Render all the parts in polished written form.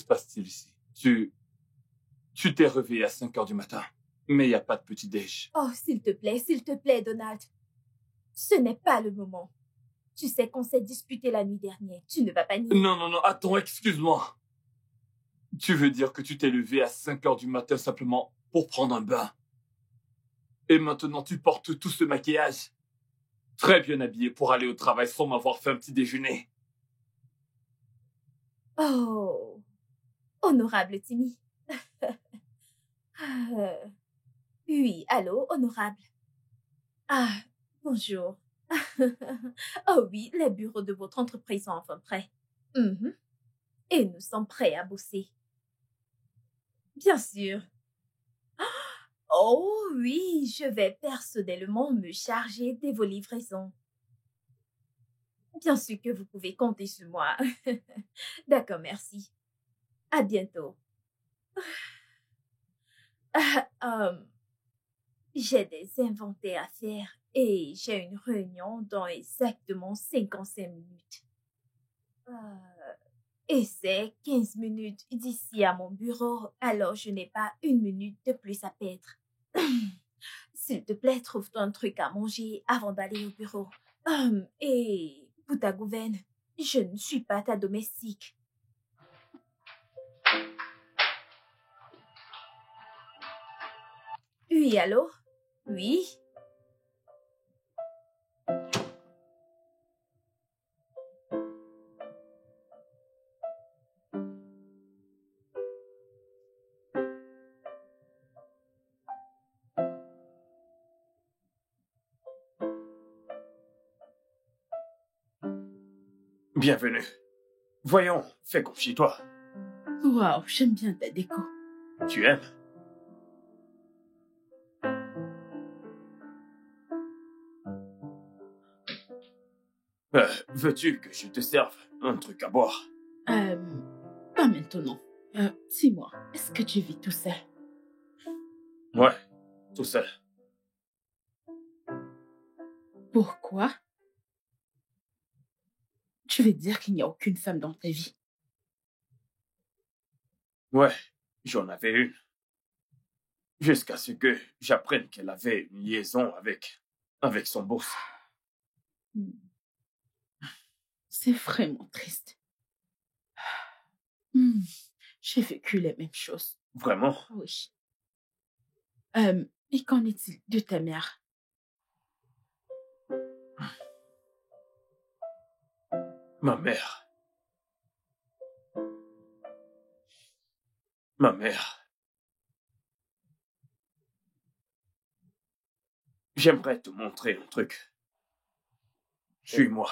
se passe-t-il ici? Tu t'es réveillé à 5 heures du matin, mais il n'y a pas de petit-déj. Oh, s'il te plaît, Donald. Ce n'est pas le moment. Tu sais qu'on s'est disputé la nuit dernière. Tu ne vas pas nier. Non, attends, excuse-moi. Tu veux dire que tu t'es levé à 5 heures du matin simplement pour prendre un bain? Et maintenant tu portes tout ce maquillage? Très bien habillé pour aller au travail sans m'avoir fait un petit déjeuner. Oh, honorable Timmy. Oui, allô, honorable. Ah, bonjour. Oh oui, les bureaux de votre entreprise sont enfin prêts. Mhm. Et nous sommes prêts à bosser. Bien sûr. Oh oui, je vais personnellement me charger de vos livraisons. Bien sûr que vous pouvez compter sur moi. D'accord, merci. À bientôt. J'ai des inventaires à faire et j'ai une réunion dans exactement 55 minutes. Et c'est 15 minutes d'ici à mon bureau, alors je n'ai pas une minute de plus à perdre. S'il te plaît, trouve-toi un truc à manger avant d'aller au bureau. Et pour ta gouverne, je ne suis pas ta domestique. Oui, allô? Oui? Bienvenue. Voyons, fais comme chez toi. Waouh, j'aime bien ta déco. Tu aimes? Veux-tu que je te serve un truc à boire? Pas maintenant. Dis-moi, est-ce que tu vis tout seul? Ouais, tout seul. Pourquoi? Tu veux dire qu'il n'y a aucune femme dans ta vie? Ouais, j'en avais une. Jusqu'à ce que j'apprenne qu'elle avait une liaison avec son boss. C'est vraiment triste. J'ai vécu les mêmes choses. Vraiment? Oui. Et qu'en est-il de ta mère? Ma mère. Ma mère. J'aimerais te montrer un truc. Suis-moi.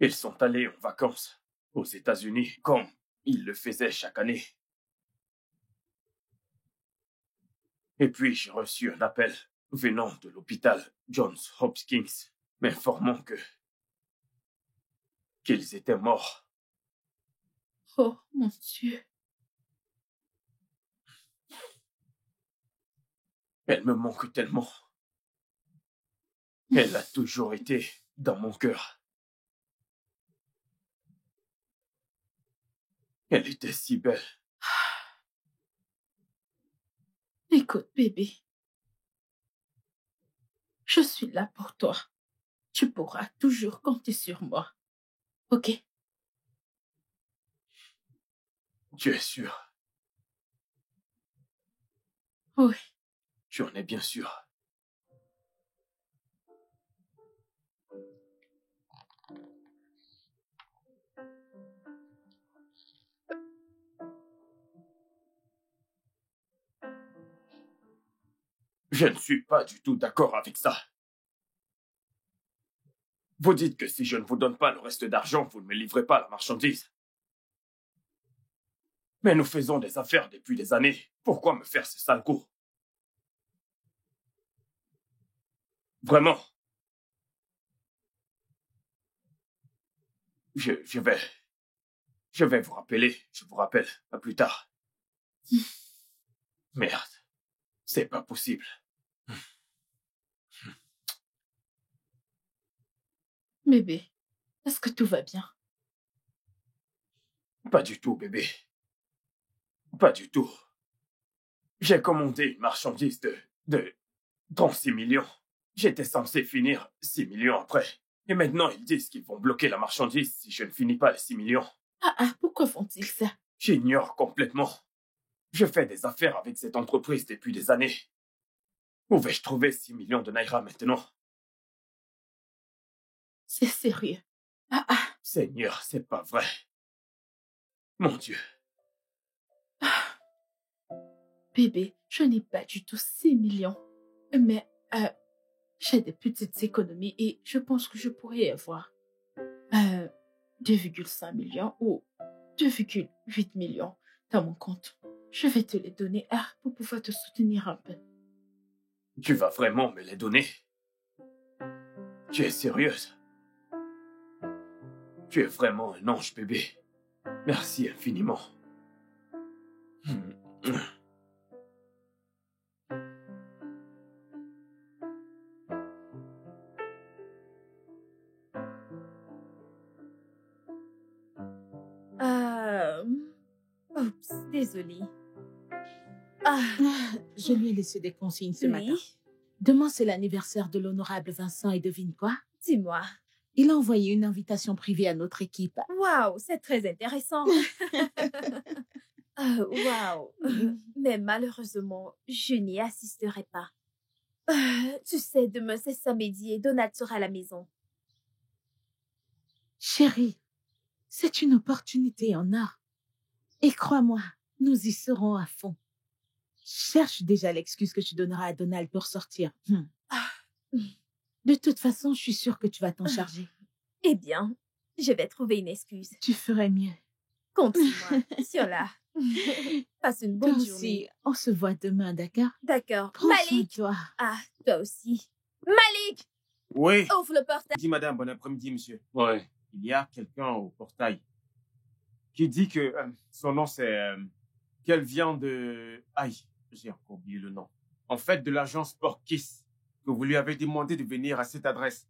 Ils sont allés en vacances aux États-Unis comme ils le faisaient chaque année. Et puis j'ai reçu un appel venant de l'hôpital Johns Hopkins m'informant qu'ils étaient morts. Oh, mon Dieu. Elle me manque tellement. Elle a toujours été dans mon cœur. Elle était si belle. Écoute, bébé. Je suis là pour toi. Tu pourras toujours compter sur moi. Ok? Tu es sûr? Oui. Tu en es bien sûr. Je ne suis pas du tout d'accord avec ça. Vous dites que si je ne vous donne pas le reste d'argent, vous ne me livrez pas la marchandise. Mais nous faisons des affaires depuis des années. Pourquoi me faire ce sale coup? Vraiment. Je vais vous rappeler. Je vous rappelle. À plus tard. Merde. C'est pas possible. Bébé, est-ce que tout va bien? Pas du tout, bébé. Pas du tout. J'ai commandé une marchandise de 36 millions. J'étais censé finir 6 millions après. Et maintenant, ils disent qu'ils vont bloquer la marchandise si je ne finis pas les 6 millions. Pourquoi font-ils ça? J'ignore complètement. Je fais des affaires avec cette entreprise depuis des années. Où vais-je trouver 6 millions de naira maintenant? C'est sérieux. Seigneur, c'est pas vrai. Mon Dieu. Bébé, je n'ai pas du tout 6 millions. Mais j'ai des petites économies et je pense que je pourrais avoir 2,5 millions ou 2,8 millions dans mon compte. Je vais te les donner pour pouvoir te soutenir un peu. Tu vas vraiment me les donner? Tu es sérieuse? Tu es vraiment un ange, bébé. Merci infiniment. Oups, désolée. Je lui ai laissé des consignes ce matin. Oui, Demain, c'est l'anniversaire de l'honorable Vincent et devine quoi? dis-moi. Il a envoyé une invitation privée à notre équipe. Waouh, c'est très intéressant. Waouh. Mais malheureusement, je n'y assisterai pas. Tu sais, demain c'est samedi et Donald sera à la maison. Chérie, c'est une opportunité en or. Et crois-moi, nous y serons à fond. Cherche déjà l'excuse que tu donneras à Donald pour sortir. De toute façon, je suis sûre que tu vas t'en charger. Eh bien, je vais trouver une excuse. Tu ferais mieux. Compte sur moi. Sur-là. Passe une bonne Toi journée. aussi, on se voit demain, d'accord? D'accord. Prends soin de Malik! toi. Ah, toi aussi. Malik! Oui. Ouvre le portail. Dit madame, bon après-midi, monsieur. Ouais. Il y a quelqu'un au portail qui dit que son nom c'est qu'elle vient de... Aïe, j'ai encore oublié le nom. En fait, de l'agence Porkis, que vous lui avez demandé de venir à cette adresse.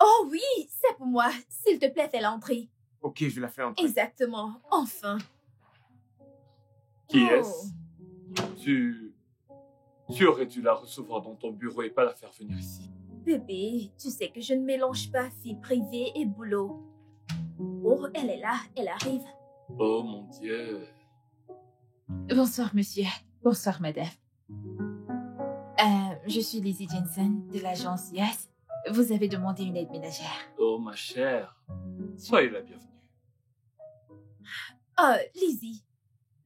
Oh oui, c'est pour moi. S'il te plaît, fais l'entrée. Ok, je la fais entrer. Exactement. Enfin. Qui Oh. est-ce? Tu aurais dû la recevoir dans ton bureau et pas la faire venir ici. Bébé, tu sais que je ne mélange pas vie privée et boulot. Oh, elle est là, elle arrive. Oh mon Dieu. Bonsoir, monsieur. Bonsoir, madame. Je suis Lizzie Jensen de l'agence Yes. Vous avez demandé une aide ménagère. Oh ma chère. Soyez la bienvenue. Lizzie,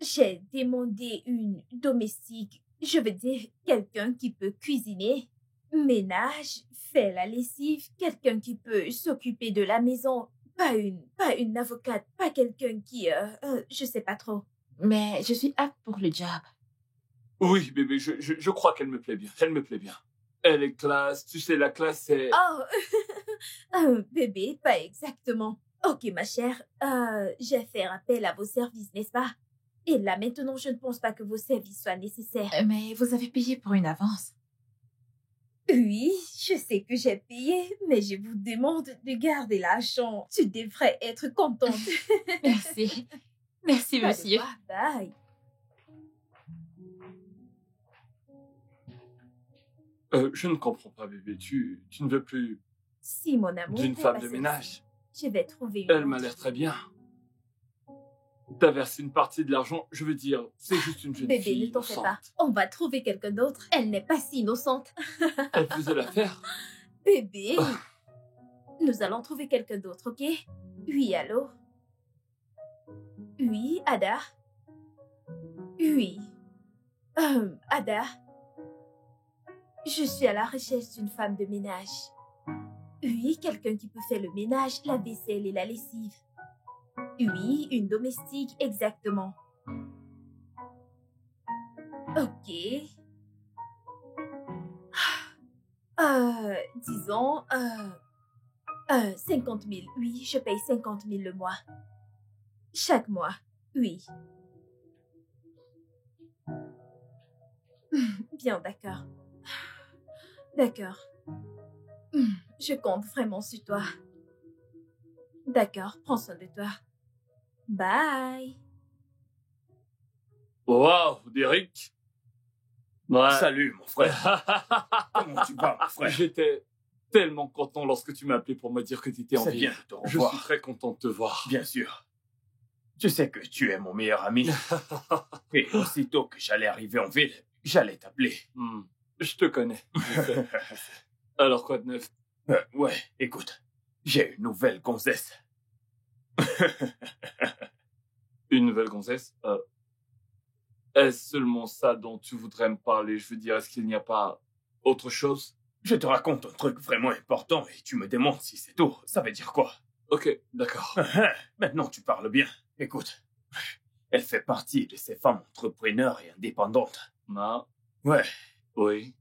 j'ai demandé une domestique, je veux dire quelqu'un qui peut cuisiner, ménage, faire la lessive, quelqu'un qui peut s'occuper de la maison, pas une avocate, pas quelqu'un qui, je sais pas trop. Mais je suis apte pour le job. Oui, bébé, je crois qu'elle me plaît bien. Elle me plaît bien. Elle est classe. Tu sais, la classe, c'est... Bébé, pas exactement. Ok, ma chère, j'ai fait appel à vos services, n'est-ce pas? Et là, maintenant, je ne pense pas que vos services soient nécessaires. Mais vous avez payé pour une avance. Oui, je sais que j'ai payé, mais je vous demande de garder l'argent. Tu devrais être contente. Merci. Merci, Pas de monsieur. quoi, bye. Je ne comprends pas, bébé. Tu ne veux plus Si, mon amour. d'une fais femme pas de ça. ménage. Je vais trouver une Elle m'a autre. l'air très bien. T'as versé une partie de l'argent, je veux dire, c'est juste une jeune Bébé, fille ne t'en fais innocente. pas. On va trouver quelqu'un d'autre. Elle n'est pas si innocente. Elle faisait l'affaire. Bébé, nous allons trouver quelqu'un d'autre, ok? Oui, allô? Oui, Ada? Oui. Ada? Je suis à la recherche d'une femme de ménage. Oui, quelqu'un qui peut faire le ménage, la vaisselle et la lessive. Oui, une domestique, exactement. Ok. Disons, 50 000. Oui, je paye 50 000 le mois. Chaque mois, oui. Bien, d'accord. D'accord. Je compte vraiment sur toi. D'accord, prends soin de toi. Bye. Wow, Derek. Ouais. Salut, mon frère. Comment tu vas, mon frère? J'étais tellement content lorsque tu m'as appelé pour me dire que tu étais en C'est vie. bien de te Je revoir. suis très content de te voir. Bien sûr. Je sais que tu es mon meilleur ami. Et aussitôt que j'allais arriver en ville, j'allais t'appeler. Je te connais. Je sais. Alors, quoi de neuf? Ouais, écoute, j'ai une nouvelle gonzesse. Une nouvelle gonzesse? Est-ce seulement ça dont tu voudrais me parler? Je veux dire, est-ce qu'il n'y a pas autre chose? Je te raconte un truc vraiment important et tu me demandes si c'est tout. Ça veut dire quoi? Ok, d'accord. Maintenant, tu parles bien. Écoute, elle fait partie de ces femmes entrepreneurs et indépendantes. Ah, Ouais, oui.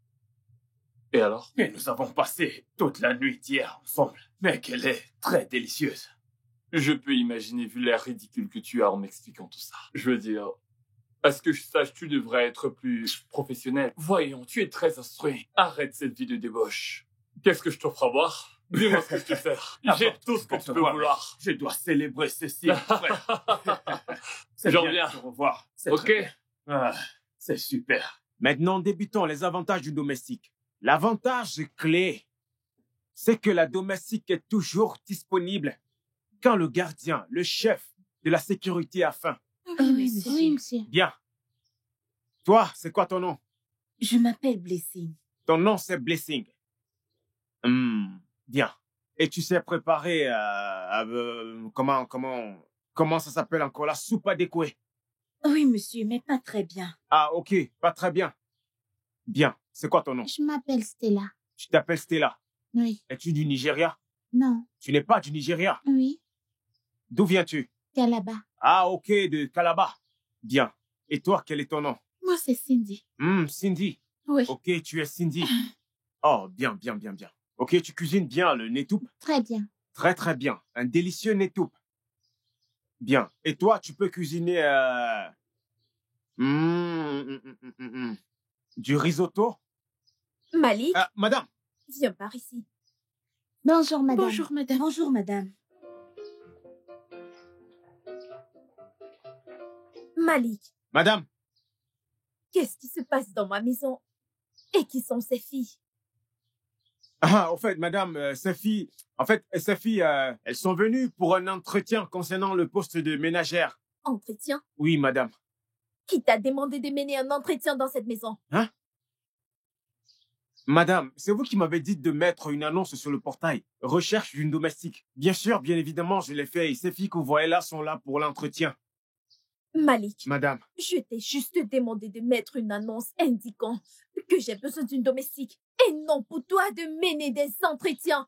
Et alors? et nous avons passé toute la nuit hier ensemble. Mec, elle est très délicieuse. Je peux imaginer vu l'air ridicule que tu as en m'expliquant tout ça. Je veux dire, à ce que je sache, tu devrais être plus professionnel. Voyons, tu es très instruit. Arrête cette vie de débauche. Qu'est-ce que je t'offre à boire? Dis-moi ce que je te sers. J'ai Apporte tout ce que pour tu te peux voir. vouloir. Je dois célébrer ceci, frère. C'est J'en bien viens. de te revoir. C'est Ok. très bien. Ah, c'est super. Maintenant, débutons les avantages du domestique. L'avantage clé, c'est que la domestique est toujours disponible quand le gardien, le chef de la sécurité a faim. Oui, monsieur. Bien. Toi, c'est quoi ton nom? Je m'appelle Blessing. Ton nom, c'est Blessing. Bien. Et tu sais préparer, comment ça s'appelle encore, la soupe adéquée? Oui, monsieur, mais pas très bien. Ah, ok, pas très bien. Bien. C'est quoi ton nom? Je m'appelle Stella. Tu t'appelles Stella. Oui. Es-tu du Nigeria? Non. Tu n'es pas du Nigeria. Oui. D'où viens-tu? Calabar. Ah, ok, de Calabar. Bien. Et toi, quel est ton nom? Moi, c'est Cindy. Cindy. Oui. Ok, tu es Cindy. Oh, bien, bien, bien, bien. Ok, tu cuisines bien le netoup? Très bien. Très, très bien. Un délicieux netoup. Bien. Et toi, tu peux cuisiner du risotto? Malik, Madame. viens par ici. Bonjour, madame. Bonjour, madame. Bonjour, madame. Malik, Madame. qu'est-ce qui se passe dans ma maison? Et qui sont ces filles? Ah, en fait, madame, ces filles, elles sont venues pour un entretien concernant le poste de ménagère. Entretien? Oui, madame. Qui t'a demandé de mener un entretien dans cette maison? Hein? Madame, c'est vous qui m'avez dit de mettre une annonce sur le portail. Recherche d'une domestique. Bien sûr, bien évidemment, je l'ai fait et ces filles que vous voyez là sont là pour l'entretien. Malik, Madame. je t'ai juste demandé de mettre une annonce indiquant que j'ai besoin d'une domestique et non pour toi de mener des entretiens.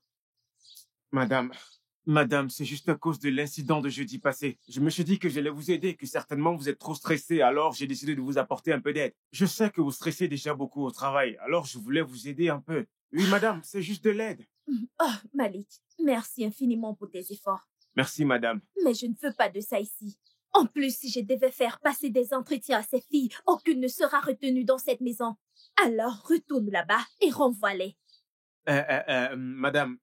Madame, c'est juste à cause de l'incident de jeudi passé. Je me suis dit que j'allais vous aider, que certainement vous êtes trop stressé, alors j'ai décidé de vous apporter un peu d'aide. Je sais que vous stressez déjà beaucoup au travail, alors je voulais vous aider un peu. Oui, madame, c'est juste de l'aide. Oh, Malik, merci infiniment pour tes efforts. Merci, madame. Mais je ne veux pas de ça ici. En plus, si je devais faire passer des entretiens à ces filles, aucune ne sera retenue dans cette maison. Alors, retourne là-bas et renvoie-les. Madame,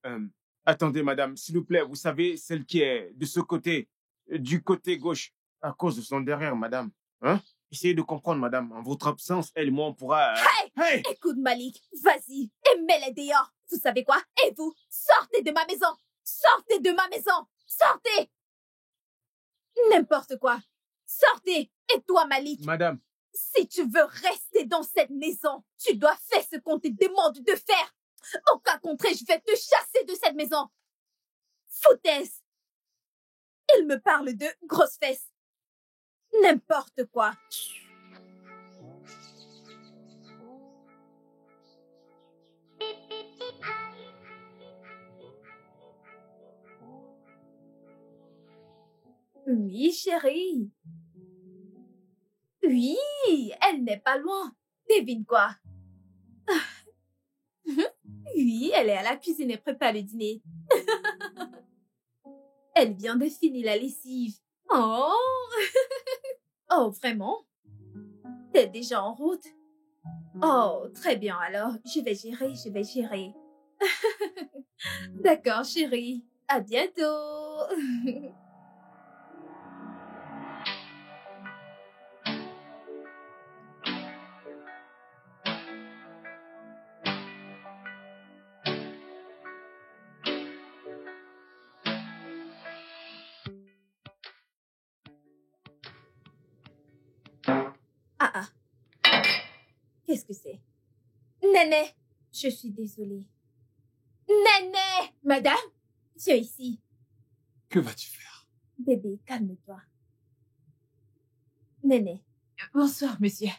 attendez, madame, s'il vous plaît, vous savez, celle qui est de ce côté, du côté gauche, à cause de son derrière, madame. Hein? Essayez de comprendre, madame. En votre absence, elle et moi, on pourra... Hey! Écoute, Malik, vas-y, et mets-les dehors. Vous savez quoi? Et vous, sortez de ma maison! Sortez de ma maison! Sortez! N'importe quoi. Sortez! Et toi, Malik? Madame. Si tu veux rester dans cette maison, tu dois faire ce qu'on te demande de faire. Au cas contraire, je vais te chasser de cette maison. Foutaise! Il me parle de grosse fesse. N'importe quoi. Oui, chérie. Oui, elle n'est pas loin. Devine quoi? Oui, elle est à la cuisine et prépare le dîner. Elle vient de finir la lessive. Oh! Oh, vraiment? T'es déjà en route? Oh, très bien alors. Je vais gérer, je vais gérer. D'accord, chérie. À bientôt. Ah ah. Qu'est-ce que c'est? Néné. Je suis désolée. Néné. Madame? Viens ici. Que vas-tu faire? Bébé, calme-toi. Néné, Bonsoir, monsieur.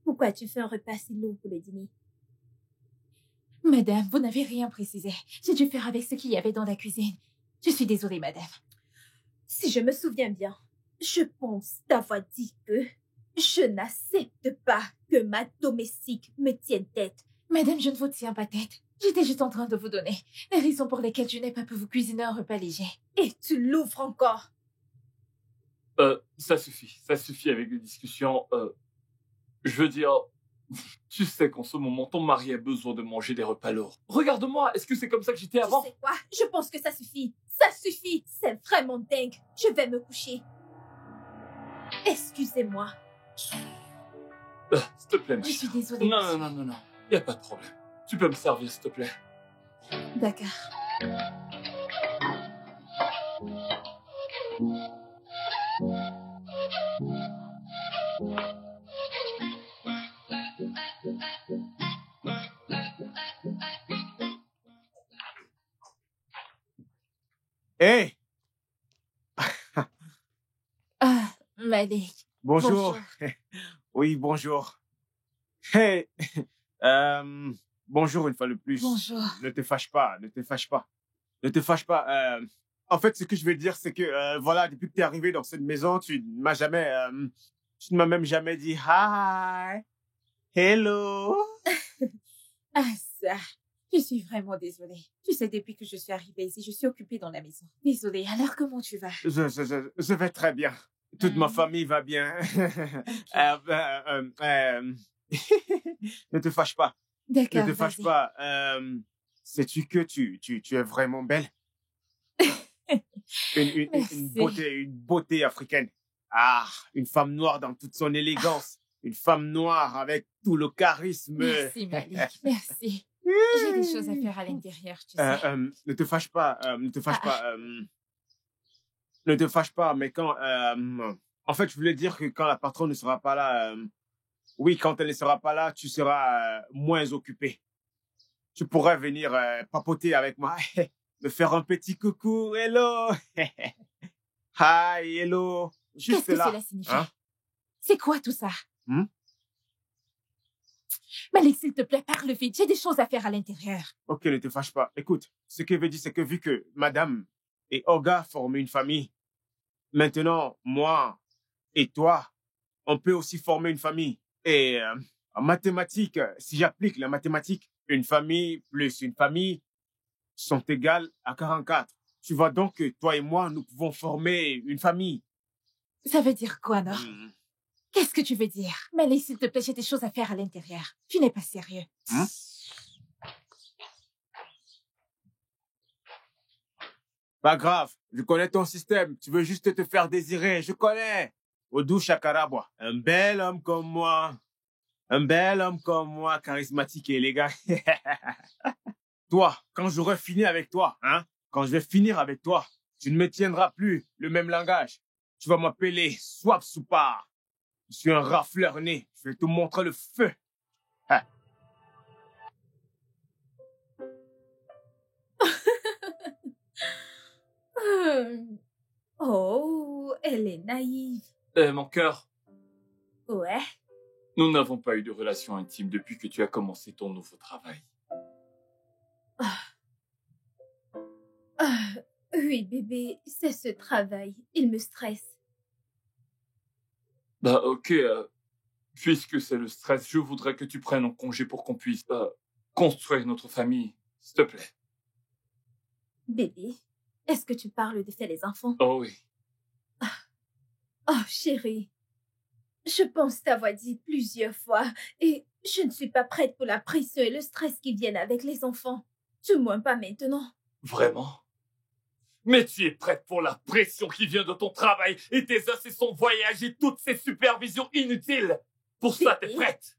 pourquoi tu fais un repas si lourd pour le dîner? Madame, vous n'avez rien précisé. J'ai dû faire avec ce qu'il y avait dans la cuisine. Je suis désolée, madame. Si je me souviens bien, je pense t'avoir dit que je n'accepte pas que ma domestique me tienne tête. Madame, je ne vous tiens pas tête. J'étais juste en train de vous donner les raisons pour lesquelles je n'ai pas pu vous cuisiner un repas léger. Et tu l'ouvres encore. Ça suffit avec les discussions. Je veux dire, tu sais qu'en ce moment, ton mari a besoin de manger des repas lourds. Regarde-moi, est-ce que c'est comme ça que j'étais avant? Tu sais quoi? Je pense que ça suffit. Ça suffit. C'est vraiment dingue. Je vais me coucher. Excusez-moi. S'il te plaît, ma Je suis chère. désolée. Non. Y a pas de problème. Tu peux me servir, s'il te plaît. D'accord. Hey, Ah, Malik. bonjour. Oui, bonjour. Hey, bonjour une fois de plus. Bonjour. Ne te fâche pas, ne te fâche pas. Ne te fâche pas. En fait, ce que je veux dire, c'est que, voilà, depuis que tu es arrivé dans cette maison, tu ne m'as même jamais dit hi, hello. Ah, ça. Je suis vraiment désolée. Tu sais, depuis que je suis arrivée ici, je suis occupée dans la maison. Désolée. Alors, comment tu vas? Je vais très bien. Toute ma famille va bien. Ne te fâche pas. D'accord, Ne te fâche vas-y. pas. Sais-tu que tu es vraiment belle? Une Merci. une beauté africaine. Ah, une femme noire dans toute son élégance. Une femme noire avec tout le charisme. Merci, Malik. Merci. J'ai des choses à faire à l'intérieur, tu sais. Ne te fâche pas, ne te fâche Ah. pas, ne te fâche pas, mais quand, en fait, je voulais dire que quand la patronne ne sera pas là, oui, quand elle ne sera pas là, tu seras moins occupé. Tu pourrais venir papoter avec moi, me faire un petit coucou, hello, hi, hello, Qu'est-ce juste que là. cela signifie? Hein? C'est quoi tout ça? Hmm? Malik, s'il te plaît, parle vite. J'ai des choses à faire à l'intérieur. Ok, ne te fâche pas. Écoute, ce que je veux dire, c'est que vu que Madame et Olga forment une famille, maintenant, moi et toi, on peut aussi former une famille. Et en mathématiques, si j'applique la mathématique, une famille plus une famille sont égales à 44. Tu vois donc que toi et moi, nous pouvons former une famille. Ça veut dire quoi, non? Hmm. Qu'est-ce que tu veux dire? Malik, s'il te plaît, j'ai des choses à faire à l'intérieur. Tu n'es pas sérieux. Hmm? Pas grave, je connais ton système. Tu veux juste te faire désirer, je connais. Odou Chakarabwa, un bel homme comme moi. Un bel homme comme moi, charismatique et élégant. Toi, quand j'aurai fini avec toi, hein, quand je vais finir avec toi, tu ne me tiendras plus le même langage. Tu vas m'appeler Swap Soupar. Je suis un rafleur né. Je vais te montrer le feu. Hein. Oh, elle est naïve. Mon cœur, Ouais. nous n'avons pas eu de relation intime depuis que tu as commencé ton nouveau travail. Ah, oui, bébé, c'est ce travail. Il me stresse. Bah ok, puisque c'est le stress, je voudrais que tu prennes un congé pour qu'on puisse construire notre famille, s'il te plaît. Bébé, est-ce que tu parles de faire les enfants? Oh oui. Oh, chérie, Je pense t'avoir dit plusieurs fois et je ne suis pas prête pour la pression et le stress qui viennent avec les enfants. Du moins pas maintenant. Vraiment? Mais tu es prête pour la pression qui vient de ton travail et tes incessants voyages et toutes ces supervisions inutiles. Pour ça, t'es prête.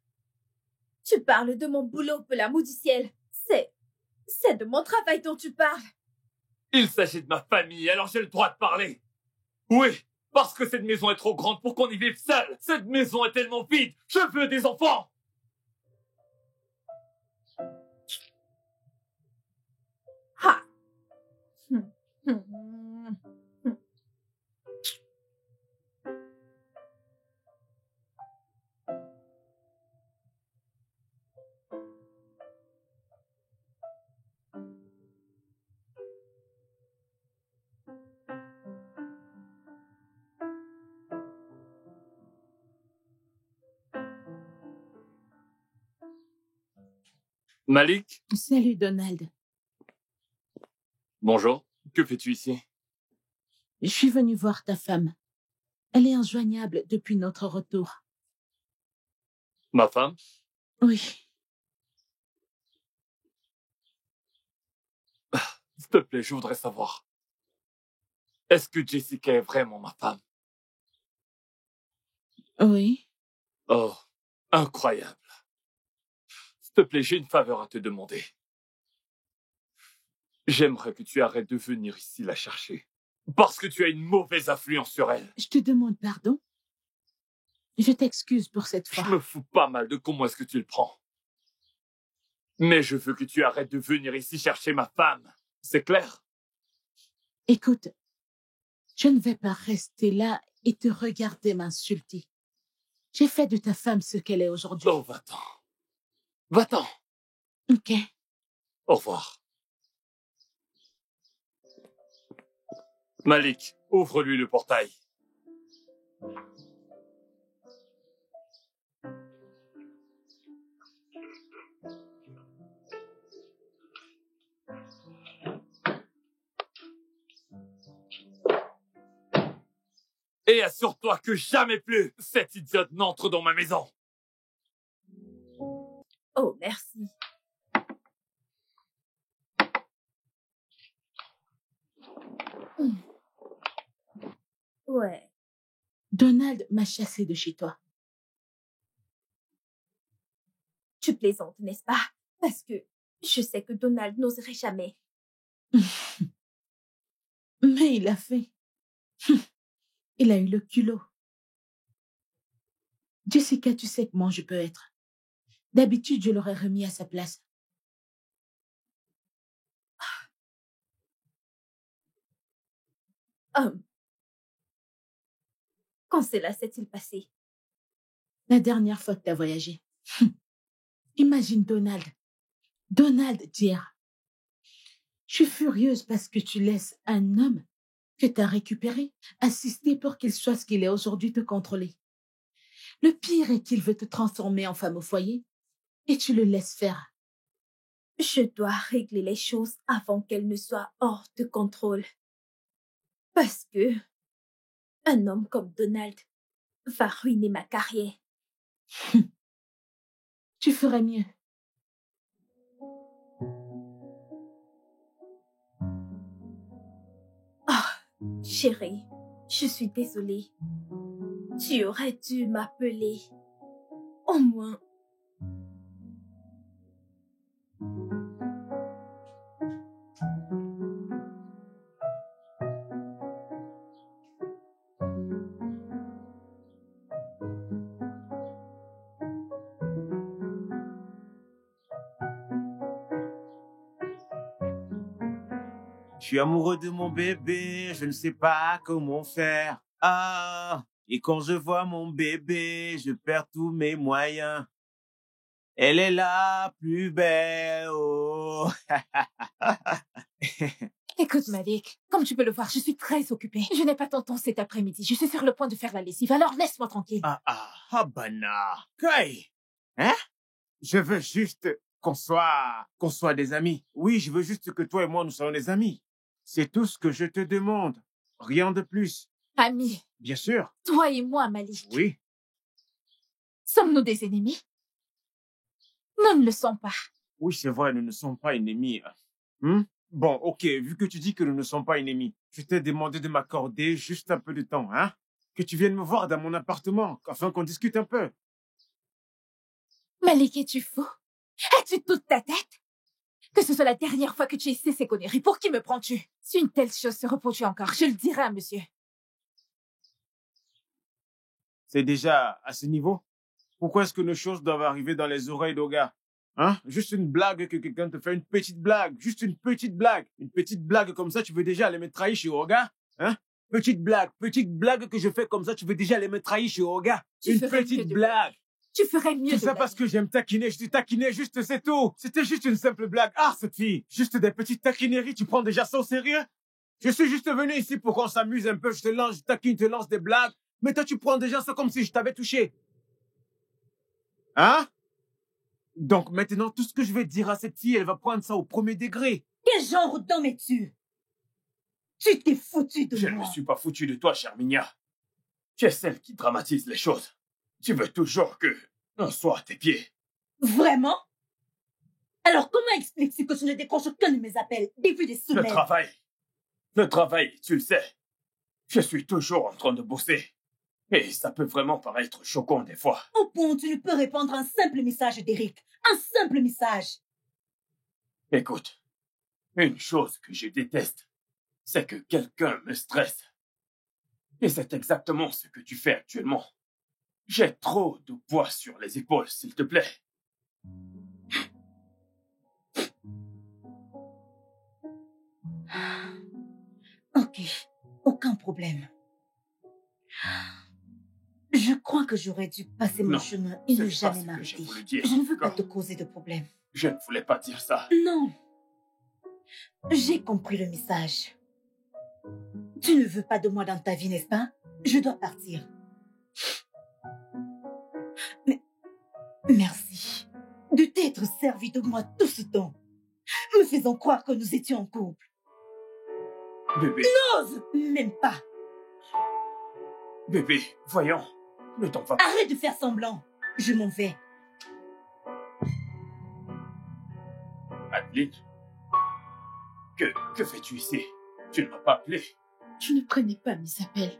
Tu parles de mon boulot, pour l'amour du ciel. C'est de mon travail dont tu parles. Il s'agit de ma famille, alors j'ai le droit de parler. Oui, parce que cette maison est trop grande pour qu'on y vive seul. Cette maison est tellement vide. Je veux des enfants. Ha! Malik? Salut, Donald. Bonjour. Que fais-tu ici? Je suis venue voir ta femme. Elle est injoignable depuis notre retour. Ma femme? Oui. S'il te plaît, je voudrais savoir. Est-ce que Jessica est vraiment ma femme? Oui. Oh, incroyable. S'il te plaît, j'ai une faveur à te demander. J'aimerais que tu arrêtes de venir ici la chercher. Parce que tu as une mauvaise influence sur elle. Je te demande pardon. Je t'excuse pour cette fois. Je me fous pas mal de comment est-ce que tu le prends. Mais je veux que tu arrêtes de venir ici chercher ma femme. C'est clair? Écoute, je ne vais pas rester là et te regarder m'insulter. J'ai fait de ta femme ce qu'elle est aujourd'hui. Oh, va-t'en. Va-t'en. Ok. Au revoir. Malik, ouvre-lui le portail. Et assure-toi que jamais plus cette idiote n'entre dans ma maison. Oh, merci. Ouais. Donald m'a chassé de chez toi. Tu plaisantes, n'est-ce pas? Parce que je sais que Donald n'oserait jamais. Mais il a fait. Il a eu le culot. Jessica, tu sais comment je peux être. D'habitude, je l'aurais remis à sa place. Quand cela s'est-il passé? La dernière fois que tu as voyagé. Imagine Donald. Donald dire. Je suis furieuse parce que tu laisses un homme que tu as récupéré assister pour qu'il soit ce qu'il est aujourd'hui te contrôler. Le pire est qu'il veut te transformer en femme au foyer et tu le laisses faire. Je dois régler les choses avant qu'elles ne soient hors de contrôle. Parce que un homme comme Donald va ruiner ma carrière. Tu ferais mieux. Chérie, je suis désolée. Tu aurais dû m'appeler. Au moins. Je suis amoureux de mon bébé, je ne sais pas comment faire. Ah, et quand je vois mon bébé, je perds tous mes moyens. Elle est la plus belle, oh. Écoute, Malik, comme tu peux le voir, je suis très occupée. Je n'ai pas ton temps cet après-midi. Je suis sur le point de faire la lessive, alors laisse-moi tranquille. Habana. Kai. Hein? Je veux juste qu'on soit des amis. Oui, je veux juste que toi et moi, nous soyons des amis. C'est tout ce que je te demande. Rien de plus. Ami, Bien sûr. toi et moi, Malik. Oui. Sommes-nous des ennemis? Nous ne le sommes pas. Oui, c'est vrai, nous ne sommes pas ennemis. Bon, ok, vu que tu dis que nous ne sommes pas ennemis, je t'ai demandé de m'accorder juste un peu de temps, hein? Que tu viennes me voir dans mon appartement, afin qu'on discute un peu. Malik, es-tu fou? As-tu toute ta tête? Que ce soit la dernière fois que tu essaies ces conneries, pour qui me prends-tu? Si une telle chose se reproduit encore, je le dirai à monsieur. C'est déjà à ce niveau? Pourquoi est-ce que nos choses doivent arriver dans les oreilles d'Oga? Hein? Juste une blague que quelqu'un te fait, une petite blague, juste une petite blague. Une petite blague comme ça, tu veux déjà aller me trahir chez Oga? Hein? Petite blague que je fais comme ça, tu veux déjà aller me trahir chez Oga? Une petite blague. Tu ferais mieux Tout de ça parce que j'aime taquiner, je te taquinais juste, c'est tout. C'était juste une simple blague. Ah, cette fille, juste des petites taquineries, tu prends déjà ça au sérieux? Je suis juste venu ici pour qu'on s'amuse un peu, je te lance, je taquine, je te lance des blagues. Mais toi, tu prends déjà ça comme si je t'avais touché. Hein? Donc maintenant, tout ce que je vais dire à cette fille, elle va prendre ça au premier degré. Quel genre d'homme es-tu? Tu t'es foutu de Je moi. ne me suis pas foutu de toi, chère Minia. Tu es celle qui dramatise les choses. Tu veux toujours que on soit à tes pieds. Vraiment? Alors comment expliques-tu que je ne décroche aucun de mes appels depuis des Le semaines? travail, tu le sais. Je suis toujours en train de bosser. Et ça peut vraiment paraître choquant des fois. Au point où tu ne peux répondre à un simple message d'Eric. Un simple message. Écoute, une chose que je déteste, c'est que quelqu'un me stresse. Et c'est exactement ce que tu fais actuellement. J'ai trop de poids sur les épaules, s'il te plaît. Ok, aucun problème. Je crois que j'aurais dû passer mon Non, chemin et ne c'est pas jamais ce que m'arrêter. j'ai voulu dire, Je ne veux pas d'accord? te causer de problème. Je ne voulais pas dire ça. Non. J'ai compris le message. Tu ne veux pas de moi dans ta vie, n'est-ce pas? Je dois partir. Mais merci de t'être servi de moi tout ce temps, me faisant croire que nous étions en couple. Bébé, N'ose même pas. bébé, voyons, ne t'en va pas. Arrête de faire semblant. Je m'en vais. Adeline, que fais-tu ici? Tu ne m'as pas appelé. Tu ne prenais pas mes appels.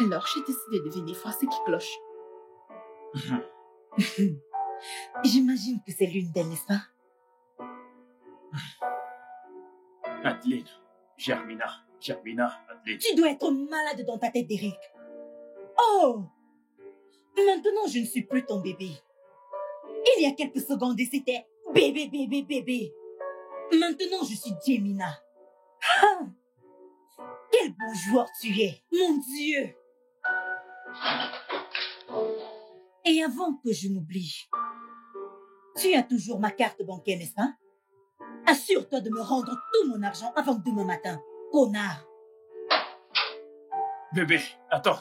Alors j'ai décidé de venir voir ce qui cloche. J'imagine que c'est l'une d'elles, n'est-ce pas? Adeline, Germina, Adeline. Tu dois être malade dans ta tête, Derek. Oh! Maintenant, je ne suis plus ton bébé. Il y a quelques secondes, c'était bébé. Maintenant, je suis Gemina. Ah! Quel beau joueur tu es, mon Dieu! Et avant que je n'oublie, tu as toujours ma carte bancaire, n'est-ce pas? Assure-toi de me rendre tout mon argent avant demain matin, connard. Bébé, attends,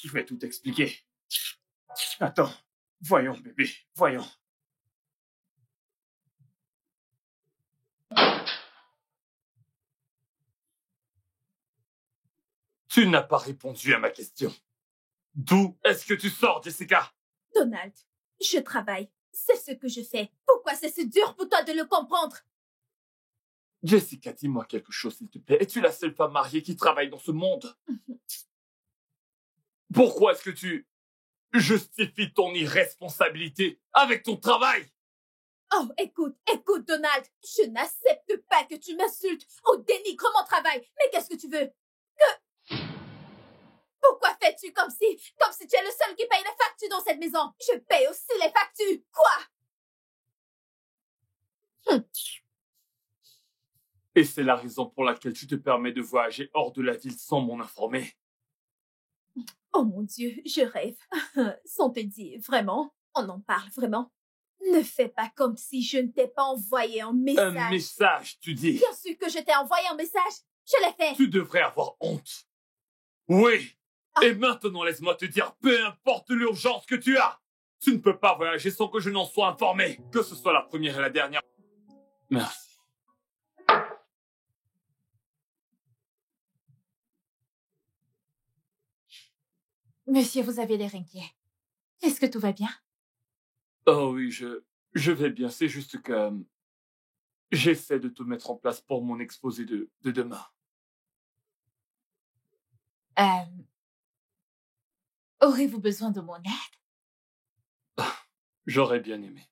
je vais tout expliquer. Attends, voyons, bébé, voyons. Tu n'as pas répondu à ma question. D'où est-ce que tu sors, Jessica? Donald, je travaille. C'est ce que je fais. Pourquoi c'est si dur pour toi de le comprendre? Jessica, dis-moi quelque chose, s'il te plaît. Es-tu la seule femme mariée qui travaille dans ce monde? Pourquoi est-ce que tu justifies ton irresponsabilité avec ton travail? Oh, écoute, Donald. Je n'accepte pas que tu m'insultes ou dénigres mon travail. Mais qu'est-ce que tu veux? Pourquoi fais-tu comme si tu es le seul qui paye les factures dans cette maison? Je paye aussi les factures. Quoi? Et c'est la raison pour laquelle tu te permets de voyager hors de la ville sans m'en informer. Oh mon Dieu, je rêve. Sans te dire, vraiment, on en parle vraiment. Ne fais pas comme si je ne t'ai pas envoyé un message. Un message, tu dis? Bien sûr que je t'ai envoyé un message. Je l'ai fait. Tu devrais avoir honte. Oui. Et maintenant, laisse-moi te dire, peu importe l'urgence que tu as, tu ne peux pas voyager sans que je n'en sois informé, que ce soit la première et la dernière. Merci. Monsieur, vous avez l'air inquiet. Est-ce que tout va bien? Oh oui, je vais bien. C'est juste que j'essaie de tout mettre en place pour mon exposé de demain. Aurez-vous besoin de mon aide? J'aurais bien aimé.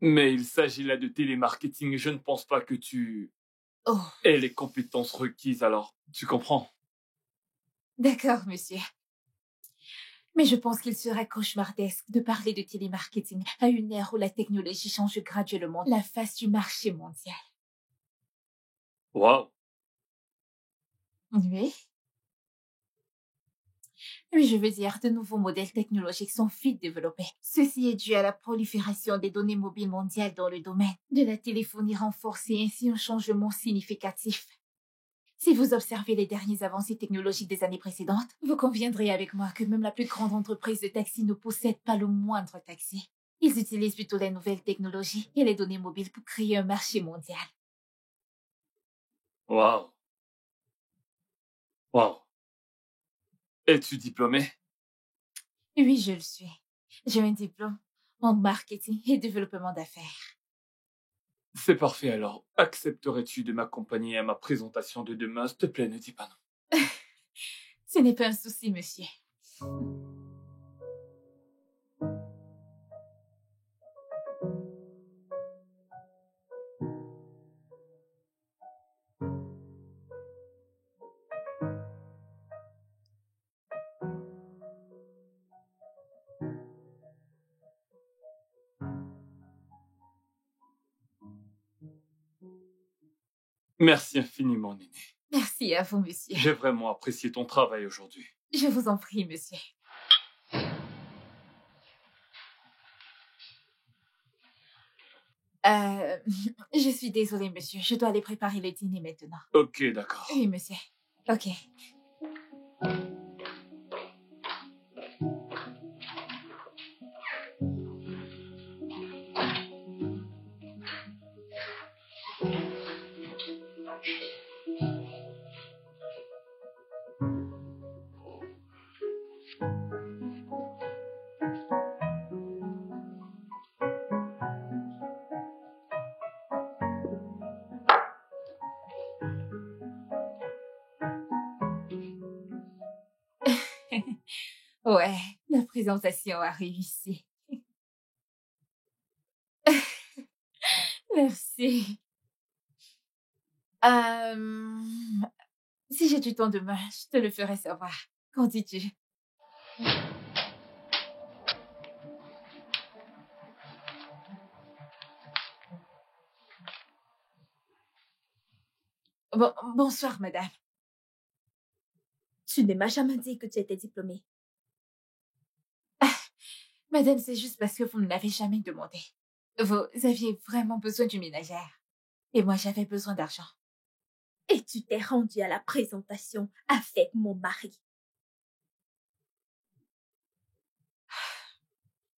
Mais il s'agit là de télémarketing et je ne pense pas que tu Oh, aies les compétences requises, alors tu comprends? d'accord, monsieur. Mais je pense qu'il serait cauchemardesque de parler de télémarketing à une ère où la technologie change graduellement la face du marché mondial. Waouh! Oui. Oui, je veux dire, de nouveaux modèles technologiques sont vite développés. Ceci est dû à la prolifération des données mobiles mondiales dans le domaine de la téléphonie renforcée, ainsi un changement significatif. Si vous observez les dernières avancées technologiques des années précédentes, vous conviendrez avec moi que même la plus grande entreprise de taxi ne possède pas le moindre taxi. Ils utilisent plutôt les nouvelles technologies et les données mobiles pour créer un marché mondial. Waouh! Waouh! Es-tu diplômé? Oui, je le suis. J'ai un diplôme en marketing et développement d'affaires. C'est parfait alors. Accepterais-tu de m'accompagner à ma présentation de demain? S'il te plaît, ne dis pas non. Ce n'est pas un souci, monsieur. Merci infiniment, Néné. Merci à vous, monsieur. J'ai vraiment apprécié ton travail aujourd'hui. Je vous en prie, monsieur. Je suis désolée, monsieur. Je dois aller préparer le dîner maintenant. Ok, d'accord. Oui, monsieur. Ok. Ouais, la présentation a réussi. Merci. Si j'ai du temps demain, je te le ferai savoir. Qu'en dis-tu? Bonsoir, madame. Tu ne m'as jamais dit que tu étais diplômée. Madame, c'est juste parce que vous ne l'avez jamais demandé. Vous aviez vraiment besoin d'une ménagère. Et moi, j'avais besoin d'argent. Et tu t'es rendue à la présentation avec mon mari.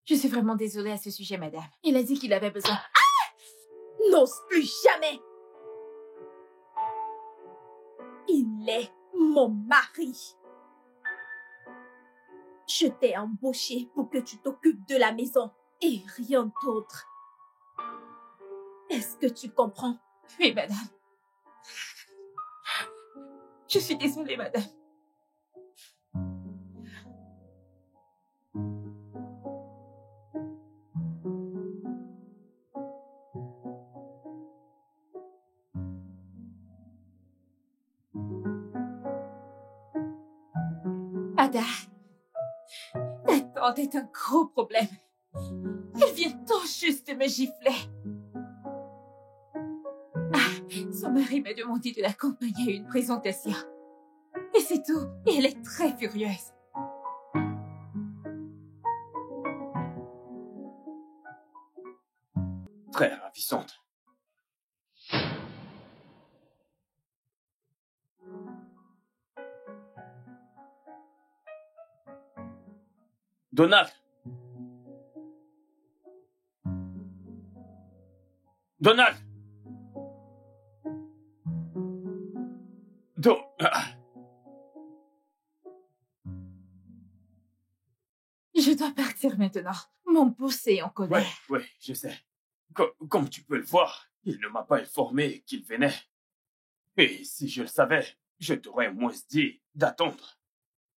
Je suis vraiment désolée à ce sujet, madame. Il a dit qu'il avait besoin... N'ose plus jamais. Il est mon mari. Je t'ai embauché pour que tu t'occupes de la maison et rien d'autre. Est-ce que tu comprends? Oui, madame. Je suis désolée, madame. Ada, ta tante est un gros problème. Elle vient tout juste de me gifler. Son mari m'a demandé de l'accompagner à une présentation. Et c'est tout. Et elle est très furieuse. Très ravissante. Donald! Donald! Do... Je dois partir maintenant. Mon pouce est en colère. Ouais, je sais. Comme tu peux le voir, il ne m'a pas informé qu'il venait. Et si je le savais, je t'aurais au moins dit d'attendre.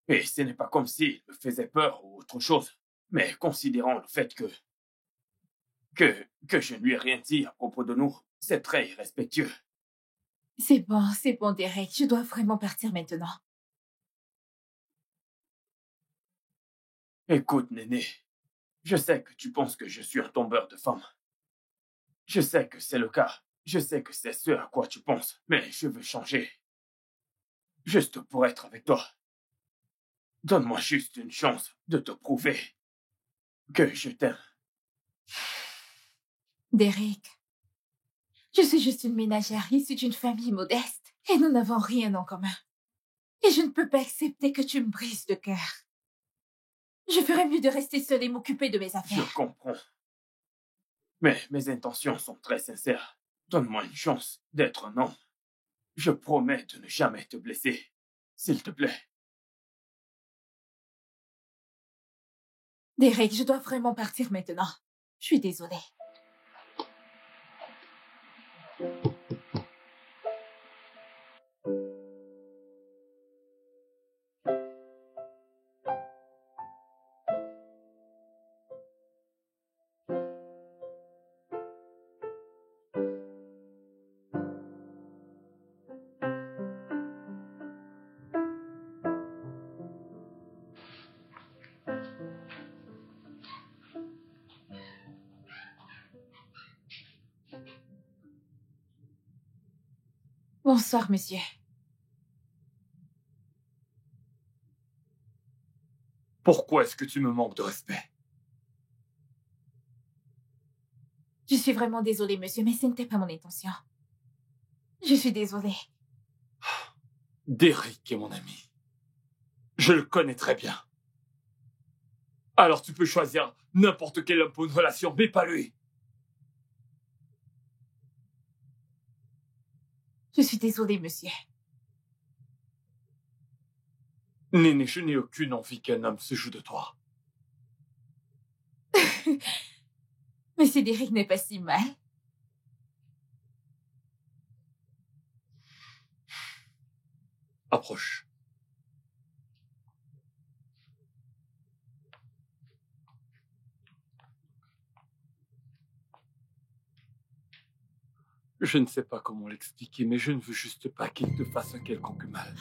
Et ce n'est pas comme s'il me faisait peur ou autre chose. Mais considérant le fait que je ne lui ai rien dit à propos de nous, c'est très irrespectueux. C'est bon, Derek. Je dois vraiment partir maintenant. Écoute, Néné, je sais que tu penses que je suis un tombeur de femmes. Je sais que c'est le cas. Je sais que c'est ce à quoi tu penses. Mais je veux changer. Juste pour être avec toi. Donne-moi juste une chance de te prouver que je t'aime. Derek, je suis juste une ménagère issue d'une famille modeste et nous n'avons rien en commun. Et je ne peux pas accepter que tu me brises le cœur. Je ferais mieux de rester seule et m'occuper de mes affaires. Je comprends. Mais mes intentions sont très sincères. Donne-moi une chance d'être un homme. Je promets de ne jamais te blesser. S'il te plaît. Derek, je dois vraiment partir maintenant. Je suis désolée. Bonsoir, monsieur. Pourquoi est-ce que tu me manques de respect? Je suis vraiment désolée, monsieur, mais ce n'était pas mon intention. Je suis désolée. Derek est mon ami. Je le connais très bien. Alors tu peux choisir n'importe quel homme pour une relation, mais pas lui. Je suis désolée, monsieur. Néné, je n'ai aucune envie qu'un homme se joue de toi. Monsieur Derek n'est pas si mal. Approche. Je ne sais pas comment l'expliquer, mais je ne veux juste pas qu'il te fasse un quelconque mal.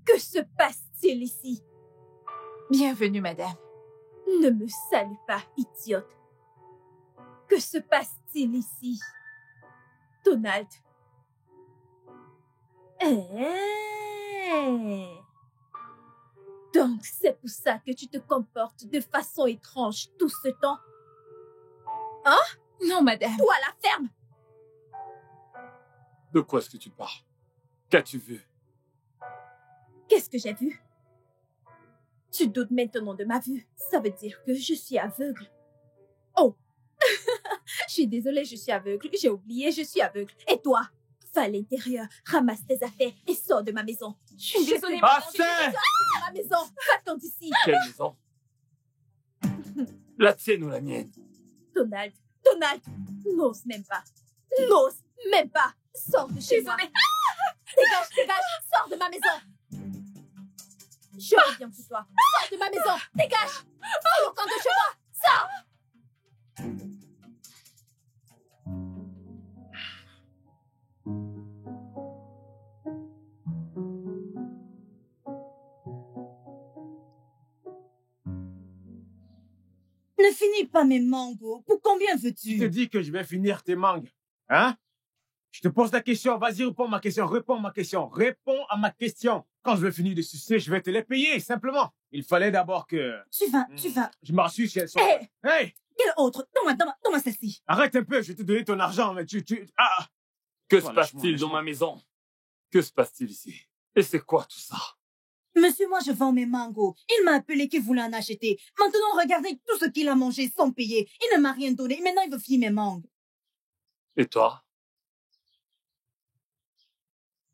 Que se passe-t-il ici? Bienvenue, madame. Ne me salue pas, idiote. Que se passe-t-il ici? Donald. Donc, c'est pour ça que tu te comportes de façon étrange tout ce temps? Hein? Non, madame. Toi, la ferme! De quoi est-ce que tu parles? Qu'as-tu vu? Qu'est-ce que j'ai vu? Tu doutes maintenant de ma vue. Ça veut dire que je suis aveugle. Oh! Je suis désolée, je suis aveugle. J'ai oublié, je suis aveugle. Et toi? Va à l'intérieur, ramasse tes affaires et sors de ma maison. Je suis désolée, Ah, madame. c'est De ma maison! Va-t'en d'ici! Quelle maison? La tienne ou la mienne? Donald, n'ose même pas. N'ose même pas. Sors de chez moi. Dégage, sors de ma maison. Je reviens pour toi. Sors de ma maison. Dégage. Sors au camp de chez moi. Sors. Ne finis pas mes mangos. Pour combien Je te veux-tu? dis que je vais finir tes mangues. Hein? Je te pose la question. Vas-y, réponds à ma question. Réponds à ma question. Quand je vais finir de sucer, je vais te les payer, simplement. Il fallait d'abord que... Tu vas. Je m'assure si elles sont... Hé! Hey! Quel autre? Donne-moi celle-ci. Arrête un peu, je vais te donner ton argent, mais Ah! Que Toi, se passe-t-il lâche-moi. dans ma maison? Que se passe-t-il ici? Et c'est quoi tout ça? Monsieur, moi, je vends mes mangos. Il m'a appelé qu'il voulait en acheter. Maintenant, regardez tout ce qu'il a mangé sans payer. Il ne m'a rien donné. Maintenant, il veut filer mes mangues. Et toi?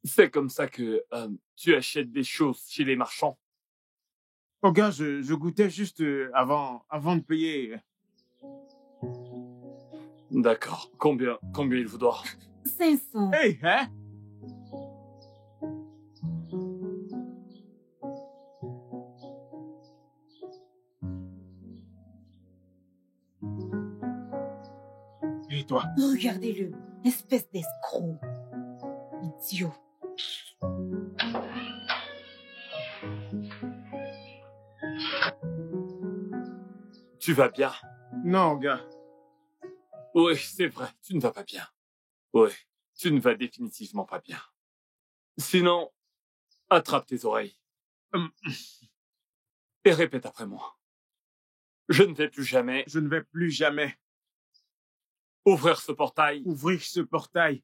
C'est comme ça que tu achètes des choses chez les marchands? Oh, gars, je goûtais juste avant de payer. D'accord. Combien il vous doit? 500. Hey, hein? Et toi? Regardez-le, espèce d'escroc. Idiot. Tu vas bien? Non, gars. Oui, c'est vrai, tu ne vas pas bien. Oui, tu ne vas définitivement pas bien. Sinon, attrape tes oreilles et répète après moi. Je ne vais plus jamais Je ne vais plus jamais ouvrir ce portail. ouvrir ce portail.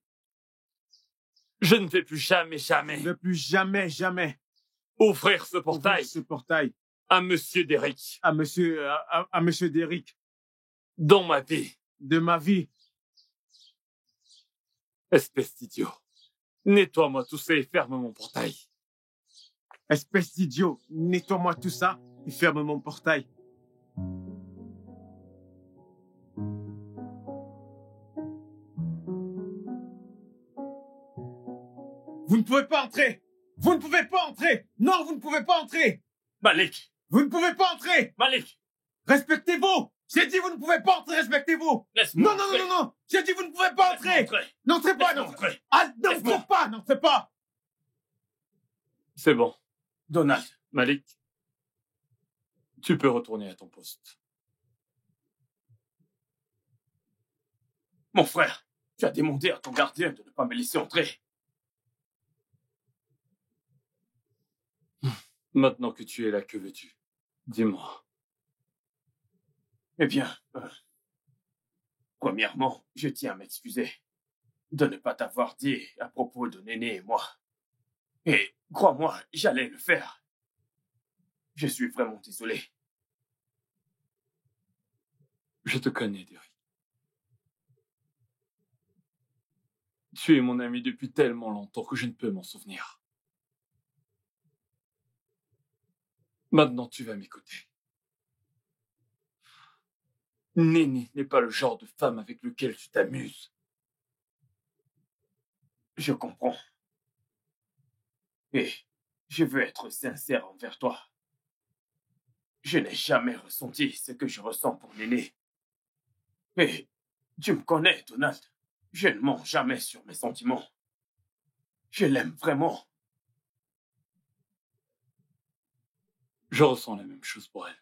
Je ne vais plus jamais Je ne vais plus jamais ouvrir ce ouvrir portail ce portail à Monsieur Derrick à monsieur Derrick dans ma vie. de ma vie. Espèce d'idiot. Nettoie-moi tout ça et ferme mon portail. Espèce d'idiot, nettoie-moi tout ça et ferme mon portail. Vous ne pouvez pas entrer! Vous ne pouvez pas entrer! Non, vous ne pouvez pas entrer! Malik! Vous ne pouvez pas entrer! Malik! Respectez-vous! J'ai dit vous ne pouvez pas entrer, respectez-vous! Laisse-moi Non, non, entrer. non, non, non! J'ai dit vous ne pouvez pas Laisse-moi entrer! entrer. N'entrez pas, Laisse-moi n'entrez entrer. Ah, Laisse-moi. n'entrez pas! C'est bon. Donald, Malik, tu peux retourner à ton poste. mon frère, tu as demandé à ton gardien de ne pas me laisser entrer. Maintenant que tu es là, que veux-tu? Dis-moi. Eh bien, premièrement, je tiens à m'excuser de ne pas t'avoir dit à propos de Néné et moi. Et crois-moi, j'allais le faire. Je suis vraiment désolé. Je te connais, Derrick. Tu es mon ami depuis tellement longtemps que je ne peux m'en souvenir. Maintenant, tu vas m'écouter. Néné n'est pas le genre de femme avec lequel tu t'amuses. Je comprends. Et je veux être sincère envers toi. Je n'ai jamais ressenti ce que je ressens pour Néné. Et tu me connais, Donald. Je ne mens jamais sur mes sentiments. Je l'aime vraiment. Je ressens la même chose pour elle.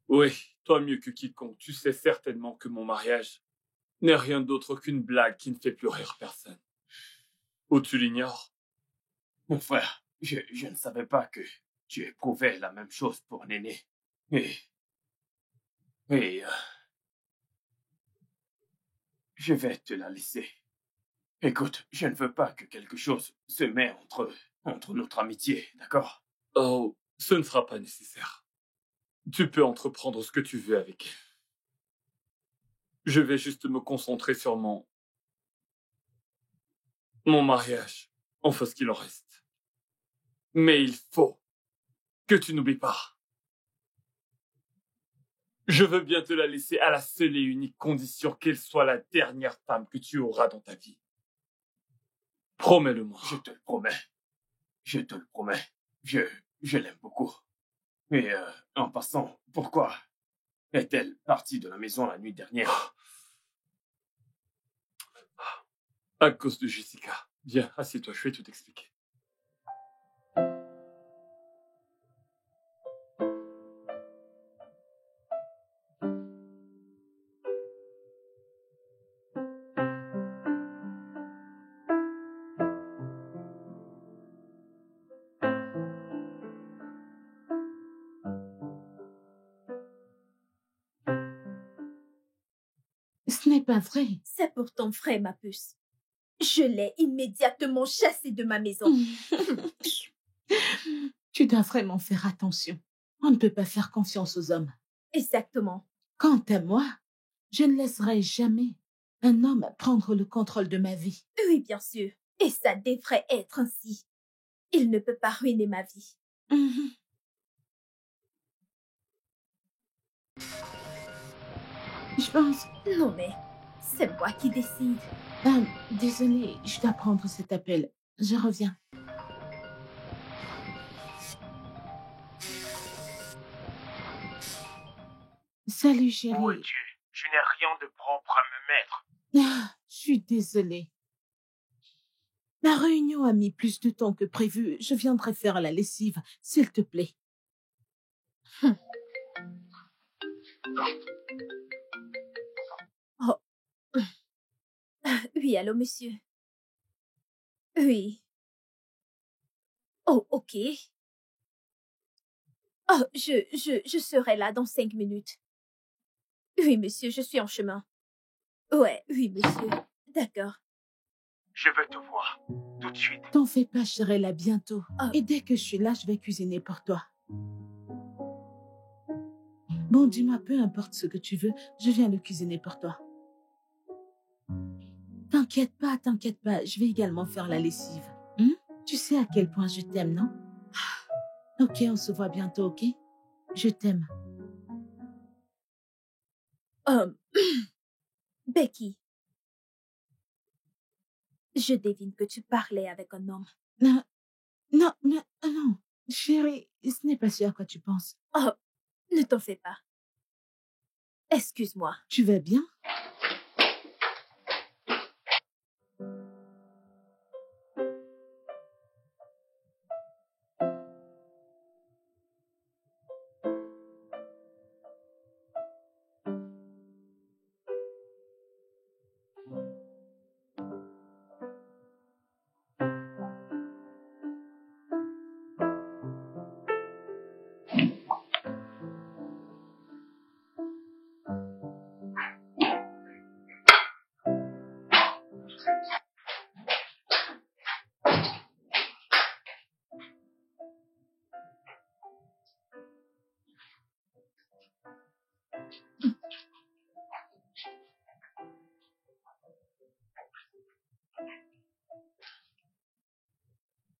Oui, toi mieux que quiconque, tu sais certainement que mon mariage n'est rien d'autre qu'une blague qui ne fait plus rire personne. Ou tu l'ignores? Mon frère, je ne savais pas que tu éprouvais la même chose pour Néné. Et je vais te la laisser. Écoute, je ne veux pas que quelque chose se mette entre notre amitié, d'accord? Oh, ce ne sera pas nécessaire. Tu peux entreprendre ce que tu veux avec elle. Je vais juste me concentrer sur mon mariage, enfin ce qu'il en reste. Mais il faut que tu n'oublies pas. Je veux bien te la laisser à la seule et unique condition qu'elle soit la dernière femme que tu auras dans ta vie. Promets-le-moi. Je te le promets. Je te le promets. Je l'aime beaucoup. Mais en passant, pourquoi est-elle partie de la maison la nuit dernière? À cause de Jessica. Viens, assieds-toi, je vais tout expliquer. Ce n'est pas vrai. C'est pour ton frère, ma puce. Je l'ai immédiatement chassé de ma maison. Tu dois vraiment faire attention. On ne peut pas faire confiance aux hommes. Exactement. Quant à moi, je ne laisserai jamais un homme prendre le contrôle de ma vie. Oui, bien sûr. Et ça devrait être ainsi. Il ne peut pas ruiner ma vie. Je pense... Non, mais c'est moi qui décide. Désolée, je dois prendre cet appel. Je reviens. Salut, chérie. Oh Dieu, je n'ai rien de propre à me mettre. Je suis désolée. La réunion a mis plus de temps que prévu. Je viendrai faire la lessive, s'il te plaît. Oh. Oui, allô, monsieur. Oui. Oh, ok. Oh, je serai là dans 5 minutes. Oui, monsieur, je suis en chemin. Ouais, oui, monsieur. D'accord. Je veux te voir, tout de suite. T'en fais pas, je serai là bientôt. Oh. Et dès que je suis là, je vais cuisiner pour toi. Bon, dis-moi, peu importe ce que tu veux, je viens de cuisiner pour toi. T'inquiète pas, je vais également faire la lessive. Tu sais à quel point je t'aime, non? Ok, on se voit bientôt, ok? Je t'aime. Becky. Je devine que tu parlais avec un homme. Non, chérie, ce n'est pas sûr à quoi tu penses. Oh, ne t'en fais pas. Excuse-moi. Tu vas bien?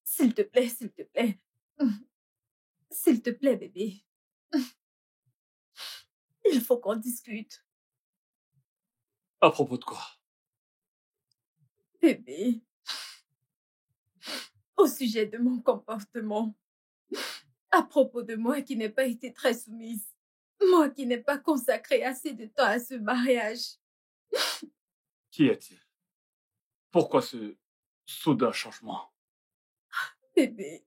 S'il te plaît, s'il te plaît. S'il te plaît, bébé. Il faut qu'on discute. À propos de quoi? Bébé. Au sujet de mon comportement. À propos de moi qui n'ai pas été très soumise. Moi qui n'ai pas consacré assez de temps à ce mariage. Qui est-il? Pourquoi ce soudain changement? Bébé.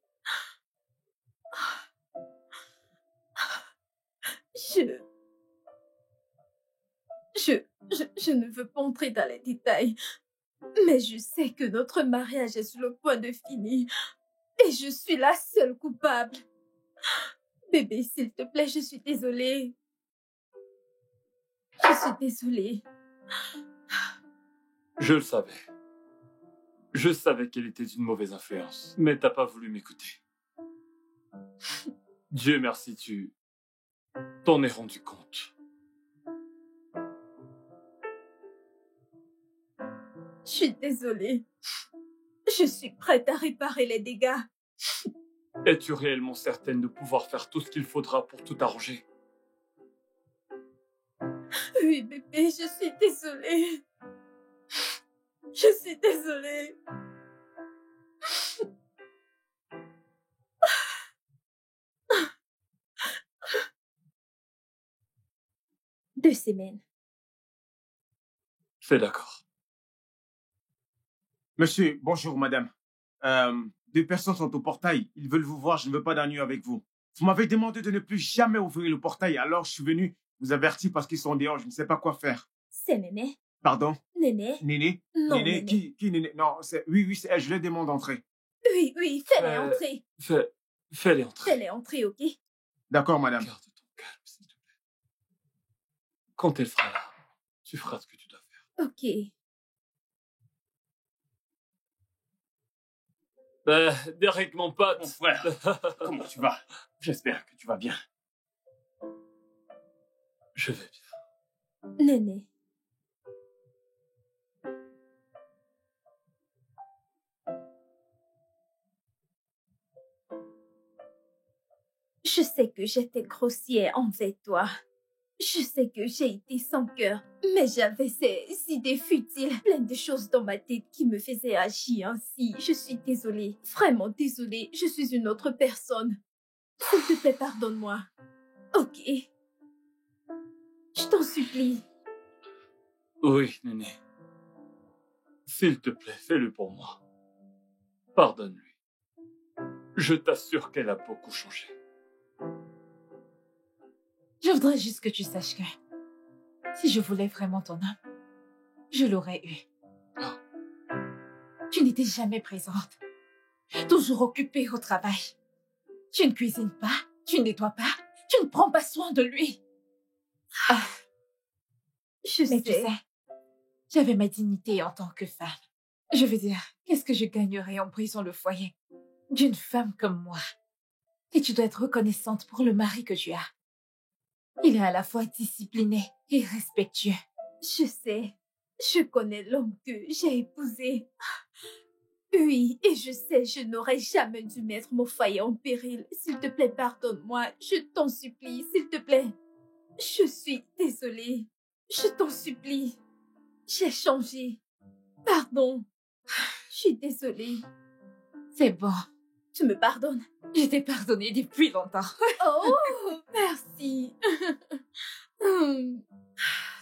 Je ne veux pas entrer dans les détails, mais je sais que notre mariage est sur le point de finir et je suis la seule coupable. Bébé, s'il te plaît, je suis désolée. Je suis désolée. Je le savais. Je savais qu'elle était une mauvaise influence, mais t'as pas voulu m'écouter. Dieu merci, tu t'en es rendu compte. Je suis désolée. Je suis prête à réparer les dégâts. Es-tu réellement certaine de pouvoir faire tout ce qu'il faudra pour tout arranger? Oui, bébé, je suis désolée. Je suis désolée. 2 semaines. C'est d'accord. Monsieur, bonjour madame. 2 personnes sont au portail. Ils veulent vous voir, je ne veux pas d'ennui avec vous. Vous m'avez demandé de ne plus jamais ouvrir le portail, alors je suis venu vous avertir parce qu'ils sont dehors, je ne sais pas quoi faire. C'est Néné. Pardon? Néné? Néné? Non, Néné? Néné. Qui Néné? Non, oui, c'est elle, je les demande d'entrer. Oui, fais-les entrer. Fais-les entrer. Fais-les entrer, ok? D'accord, madame. Garde ton calme, s'il te plaît. Quand elle sera là, tu feras ce que tu dois faire. Ok. Derek, mon pote. Mon frère, comment tu vas? J'espère que tu vas bien. Je vais bien. Néné. Je sais que j'étais grossière envers toi. Je sais que j'ai été sans cœur, mais j'avais ces idées futiles, plein de choses dans ma tête qui me faisaient agir ainsi. Je suis désolée, vraiment désolée, je suis une autre personne. S'il te plaît, pardonne-moi. Ok. Je t'en supplie. Oui, Néné. S'il te plaît, fais-le pour moi. Pardonne-lui. Je t'assure qu'elle a beaucoup changé. Je voudrais juste que tu saches que si je voulais vraiment ton âme, je l'aurais eu. Tu n'étais jamais présente. Toujours occupée au travail. Tu ne cuisines pas, tu ne nettoies pas, tu ne prends pas soin de lui. Je Mais tu sais. sais, j'avais ma dignité en tant que femme. Je veux dire, qu'est-ce que je gagnerais en brisant le foyer d'une femme comme moi? Et tu dois être reconnaissante pour le mari que tu as. Il est à la fois discipliné et respectueux. Je sais. Je connais l'homme que j'ai épousé. Oui, et je sais, je n'aurais jamais dû mettre mon foyer en péril. S'il te plaît, pardonne-moi. Je t'en supplie, s'il te plaît. Je suis désolée. Je t'en supplie. J'ai changé. Pardon. Je suis désolée. C'est bon. Tu me pardonnes? Je t'ai pardonné depuis longtemps. Oh, merci.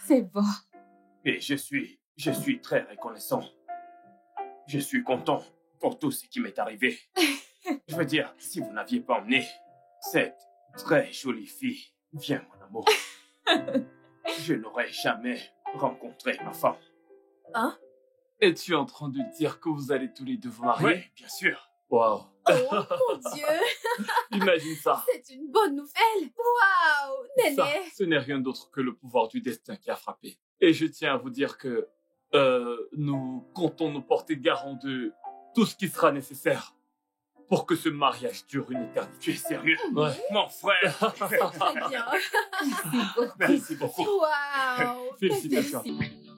C'est bon. Et je suis très reconnaissant. Je suis content pour tout ce qui m'est arrivé. Je veux dire, si vous n'aviez pas emmené cette très jolie fille, viens mon amour, je n'aurais jamais rencontré ma femme. Hein? Es-tu en train de dire que vous allez tous les deux vous marier? Oui, bien sûr. Waouh. Oh mon Dieu, Imagine ça. c'est une bonne nouvelle. Waouh, Ça, Néné. ce n'est rien d'autre que le pouvoir du destin qui a frappé. Et je tiens à vous dire que nous comptons nous porter garant de tout ce qui sera nécessaire pour que ce mariage dure une éternité. Tu es sérieux? Ouais. Mon frère. Très bien. Merci beaucoup. Merci beaucoup. Waouh. Félicitations. Merci.